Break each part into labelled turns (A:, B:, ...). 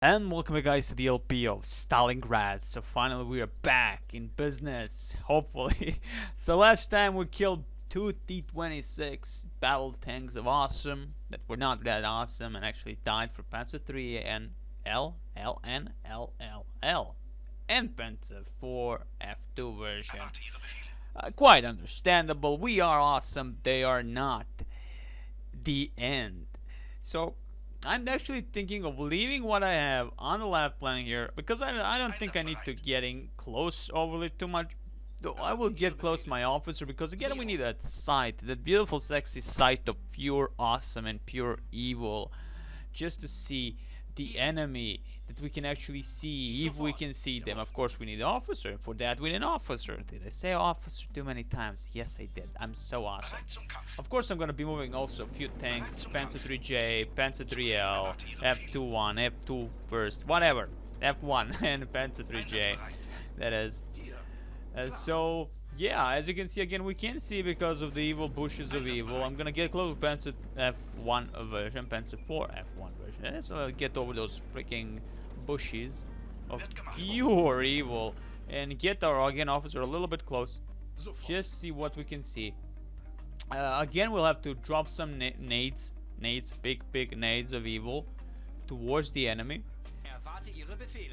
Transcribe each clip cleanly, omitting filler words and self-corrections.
A: And welcome back guys to the LP of Stalingrad. So finally we are back in business, hopefully. So last time we killed two T-26 battle tanks of awesome that were not that awesome and actually died for Panzer III and L and Panzer IV F2 version. Quite understandable. We are awesome, they are not. The end. So I'm actually thinking of leaving what I have on the left flank here because I don't think I need to getting close overly too much. Though I will get close to my officer because again we need that sight, that beautiful sexy sight of pure awesome and pure evil, just to see the enemy, that we can actually see if we can see them. Of course we need an officer. For that we need an officer. Did I say officer too many times? Yes I did. I'm so awesome. Of course I'm gonna be moving also a few tanks, Panzer IIIJ, Panzer IIIL, F21, F2 first, whatever, F1 and Panzer IIIJ, that is. So yeah, as you can see again we can see because of the evil bushes of evil. I'm gonna get close to Panzer F1 version, Panzer IV F1 version, and so get over those freaking bushes of pure evil and get our again officer a little bit close, just see what we can see. Again we'll have to drop some nades, big nades of evil towards the enemy.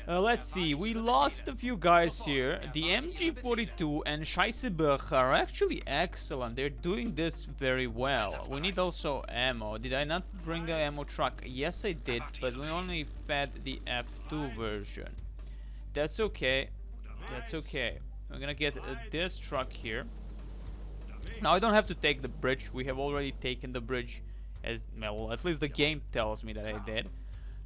A: Let's see, we lost a few guys here. The MG42 and Scheissebuch are actually excellent. They're doing this very well. We need also ammo. Did I not bring the ammo truck? Yes I did, but we only fed the F2 version. That's okay. That's okay. We're gonna get this truck here. Now I don't have to take the bridge. We have already taken the bridge, as well, at least the game tells me that I did.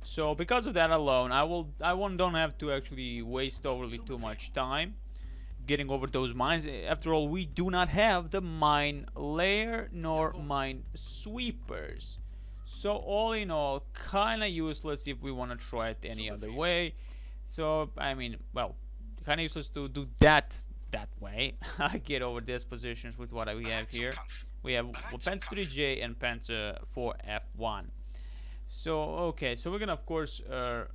A: So because of that alone, don't have to actually waste overly too much time getting over those mines. After all, we do not have the mine layer nor mine sweepers. So all in all, kinda useless if we want to try it any other way. So I mean, well, kinda useless to do that way. Get over these positions with what we have here. We have Panzer IIIJ and Panzer IV F1. So okay, so we're gonna of course rearm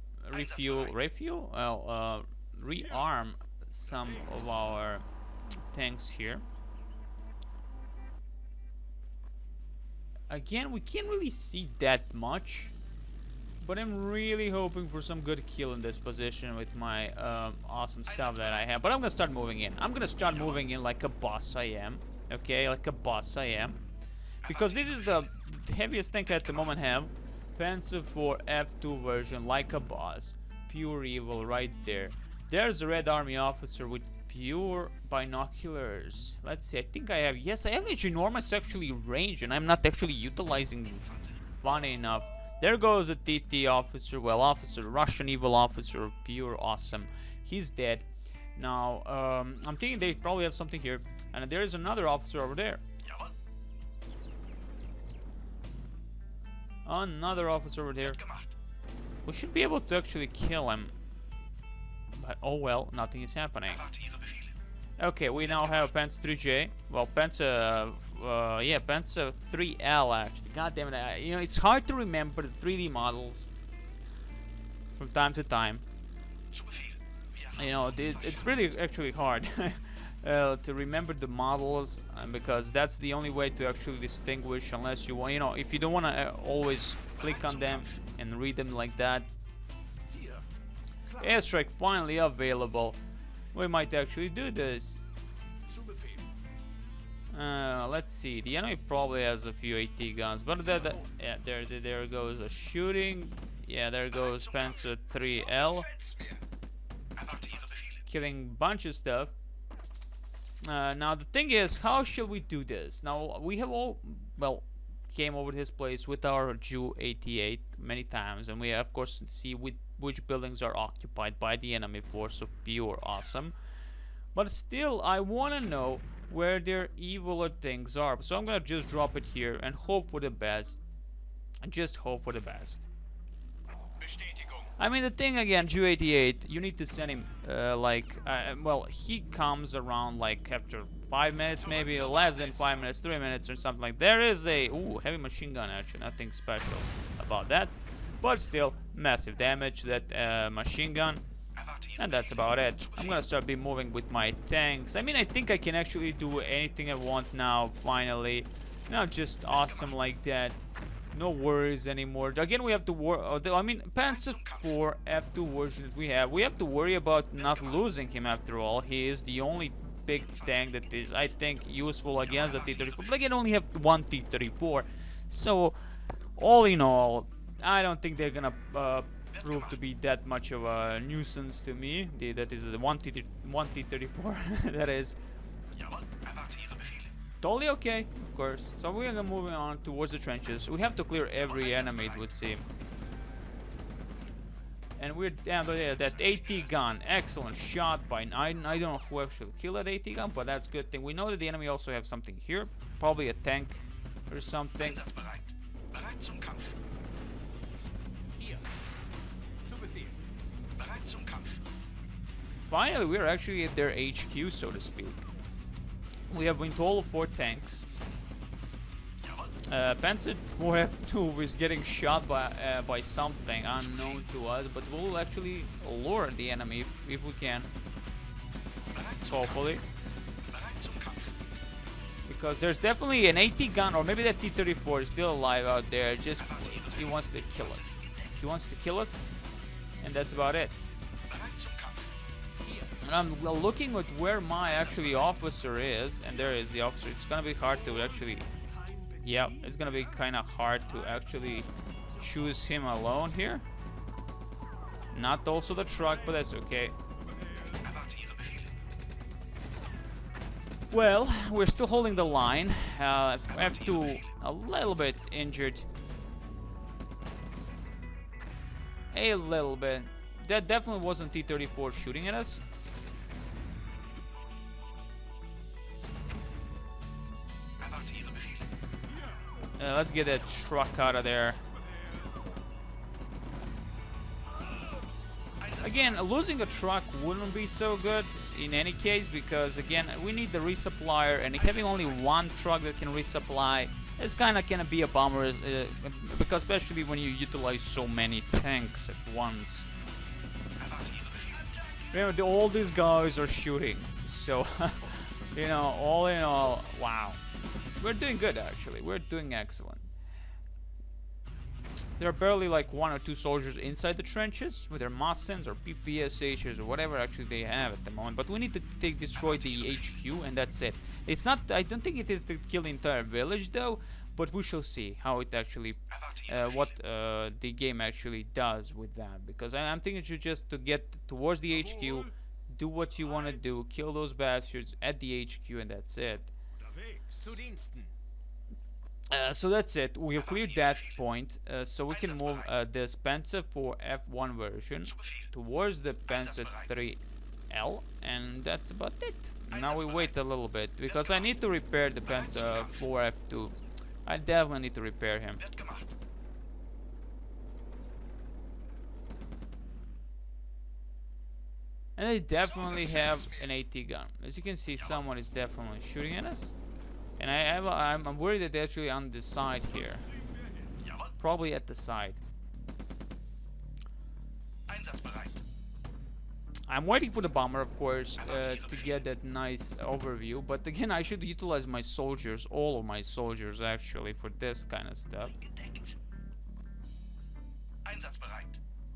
A: some of our tanks here. Again, we can't really see that much, but I'm really hoping for some good kill in this position with my awesome stuff that I have. But I'm gonna start moving in. I'm gonna start moving in like a boss I am. Okay, like a boss I am, because this is the heaviest tank I at the moment have. Panzer IV F2 version, like a boss, pure evil right there. There's a Red Army officer with pure binoculars. Let's see, I think I have, yes I have a ginormous actually range and I'm not actually utilizing funny enough. There goes a TT officer, well officer, Russian evil officer, pure awesome. He's dead. Now I'm thinking they probably have something here, and there is another officer over there. Another officer over there. We should be able to actually kill him, but oh well, nothing is happening. Okay, we now have Panzer IIIJ. Well, Panzer 3L actually. God damn it! You know, it's hard to remember the 3D models from time to time. You know, it's really actually hard to remember the models, because that's the only way to actually distinguish, unless you want, you know, if you don't want to always click on them and read them like that. Airstrike finally available. We might actually do this. Let's see. The enemy probably has a few AT guns, but yeah, there goes a shooting. Yeah, there goes Panzer 3L, killing a bunch of stuff. Now the thing is, how shall we do this? Now we have all, well, came over to his place with our Ju 88 many times, and we of course see which buildings are occupied by the enemy force of pure awesome. But still, I want to know where their eviler things are, so I'm gonna just drop it here and hope for the best. Just hope for the best. I mean, the thing again, Ju 88, you need to send him well, he comes around like after 5 minutes, maybe less than 5 minutes, 3 minutes or something like. There is a heavy machine gun actually, nothing special about that. But still, massive damage to that machine gun. And that's about it. I'm gonna start be moving with my tanks. I mean, I think I can actually do anything I want now, finally. Not just awesome like that. No worries anymore. Again, we have to worry. I mean, Panzer IV F2 version that we have to worry about not losing him after all. He is the only big tank that is, I think, useful against the T-34. But again, only have one T-34. So, all in all, I don't think they're gonna prove to be that much of a nuisance to me. That is the one T-34. That is totally okay, of course. So we're gonna moving on towards the trenches. We have to clear every enemy, it would seem. And we're down there. That AT gun, excellent shot by I don't know who actually killed that AT gun, but that's a good thing. We know that the enemy also have something here, probably a tank or something. Finally, we're actually at their HQ, so to speak. We have in total 4 tanks. Panzer IV F2 is getting shot by something unknown to us, but we'll actually lure the enemy if we can. Hopefully. Because there's definitely an AT gun, or maybe that T-34 is still alive out there. Just, he wants to kill us. He wants to kill us, and that's about it. And I'm looking at where my actually officer is, and there is the officer. It's gonna be hard to actually, yeah, it's gonna be kind of hard to actually choose him alone here. Not also the truck, but that's okay. Well, we're still holding the line. F2 a little bit injured. A little bit. That definitely wasn't T-34 shooting at us. Let's get that truck out of there. Again, losing a truck wouldn't be so good in any case, because again, we need the resupplier, and having only one truck that can resupply is kind of gonna be a bummer, because especially when you utilize so many tanks at once. Remember, all these guys are shooting, so you know, all in all, wow. We're doing good, actually. We're doing excellent. There are barely like 1 or 2 soldiers inside the trenches with their Mossens or PPSHs or whatever actually they have at the moment. But we need to destroy the HQ, and that's it. It's not. I don't think it is to kill the entire village though. But we shall see how it actually, what the game actually does with that. Because I'm thinking you just to get towards the HQ, do what you want to do, kill those bastards at the HQ, and that's it. So that's it. We have cleared that point, so we can move this Panzer IV F1 version towards the Panzer IIIL, and that's about it. Now we wait a little bit, because I need to repair the Panzer IV F2. I definitely need to repair him. And they definitely have an AT gun. As you can see, someone is definitely shooting at us. And I'm worried that they're actually on the side here. Probably at the side. I'm waiting for the bomber, of course, to get that nice overview. But again, I should utilize my soldiers, all of my soldiers actually, for this kind of stuff.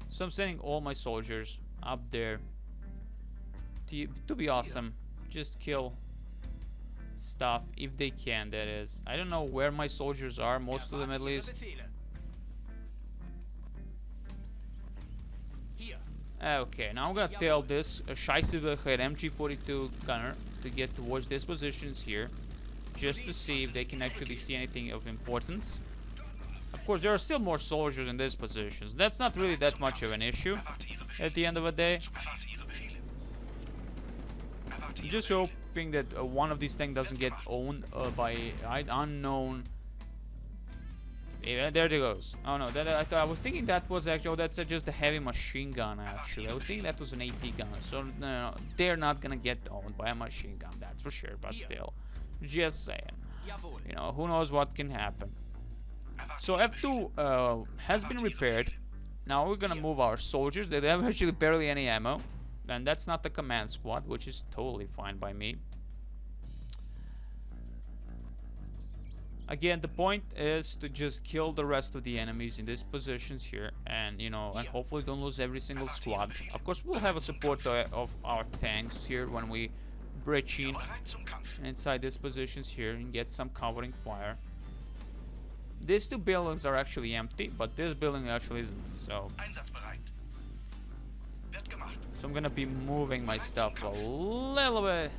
A: So I'm sending all my soldiers up there to be awesome. Just kill stuff if they can, that is. I don't know where my soldiers are, most of them at least. Okay, now I'm gonna tell this Scheissebecher MG42 gunner to get towards these positions here, just to see if they can actually see anything of importance. Of course, there are still more soldiers in these positions. That's not really that much of an issue at the end of the day. I'm just hoping that one of these things doesn't get owned by unknown. Yeah, there it goes. Oh no, I was thinking that was actually, that's just a heavy machine gun actually. I was thinking that was an AT gun. So no, they're not gonna get owned by a machine gun, that's for sure. But still, just saying. You know, who knows what can happen. So F2 has been repaired. Now we're gonna move our soldiers. They have actually barely any ammo. And that's not the command squad, which is totally fine by me. Again, the point is to just kill the rest of the enemies in these positions here, and and hopefully don't lose every single squad. Of course, we'll have a support of our tanks here when we breach in inside these positions here and get some covering fire. These two buildings are actually empty, but this building actually isn't. So I'm gonna be moving my stuff a little bit.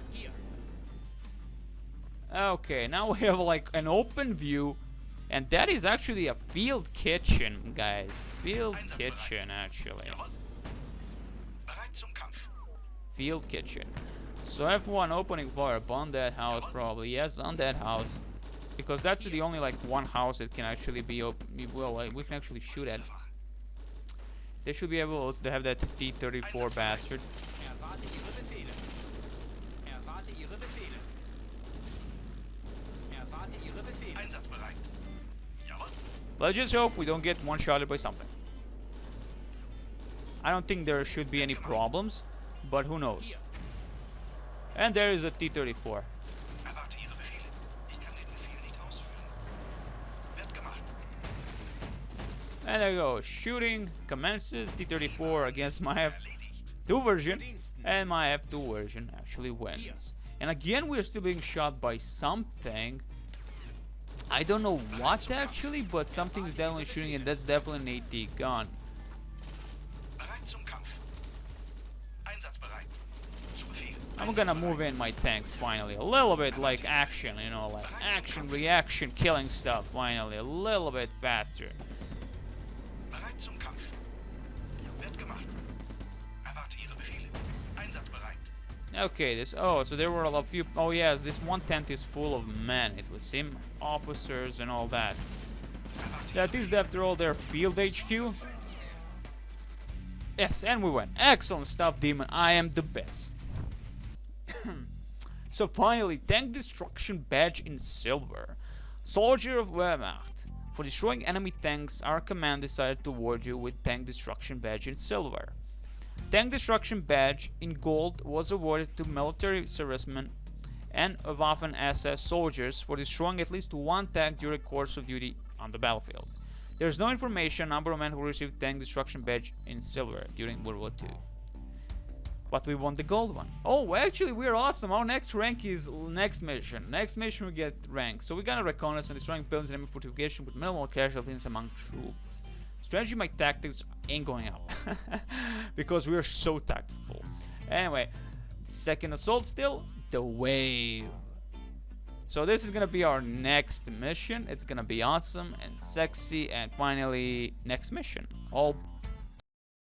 A: Okay, now we have like an open view, and that is actually a field kitchen, guys. Field kitchen, actually. Field kitchen. So F1 opening fire upon that house, probably. Yes, on that house. Because that's the only like one house that can actually be open. Well, like, we can actually shoot at. They should be able to have that T-34 bastard. Let's just hope we don't get one-shotted by something. I don't think there should be any problems, but who knows. And there is a T-34. And there you go, shooting commences. T-34 against my F2 version, and my F2 version actually wins. And again, we're still being shot by something. I don't know what actually, but something is definitely shooting, and that's definitely an AT gun. I'm gonna move in my tanks finally, a little bit like action, like action, reaction, killing stuff finally, a little bit faster. Okay, so there were a few. Oh yes, this one tent is full of men, it would seem, officers and all that. That is after all their field HQ. Yes, and we win. Excellent stuff, Demon. I am the best. So finally, tank destruction badge in silver. Soldier of Wehrmacht. For destroying enemy tanks, our command decided to award you with tank destruction badge in silver. Tank destruction badge in gold was awarded to military servicemen and Waffen SS soldiers for destroying at least one tank during course of duty on the battlefield. There is no information on number of men who received tank destruction badge in silver during World War II. But we won the gold one. Oh, actually, we're awesome. Our next rank is next mission. Next mission we get rank. So we got a reconnaissance and destroying buildings and enemy fortification with minimal casualties among troops. Strategy, my tactics ain't going up. Because we're so tactful. Anyway, second assault still, the wave. So this is gonna be our next mission. It's gonna be awesome and sexy, and finally next mission. All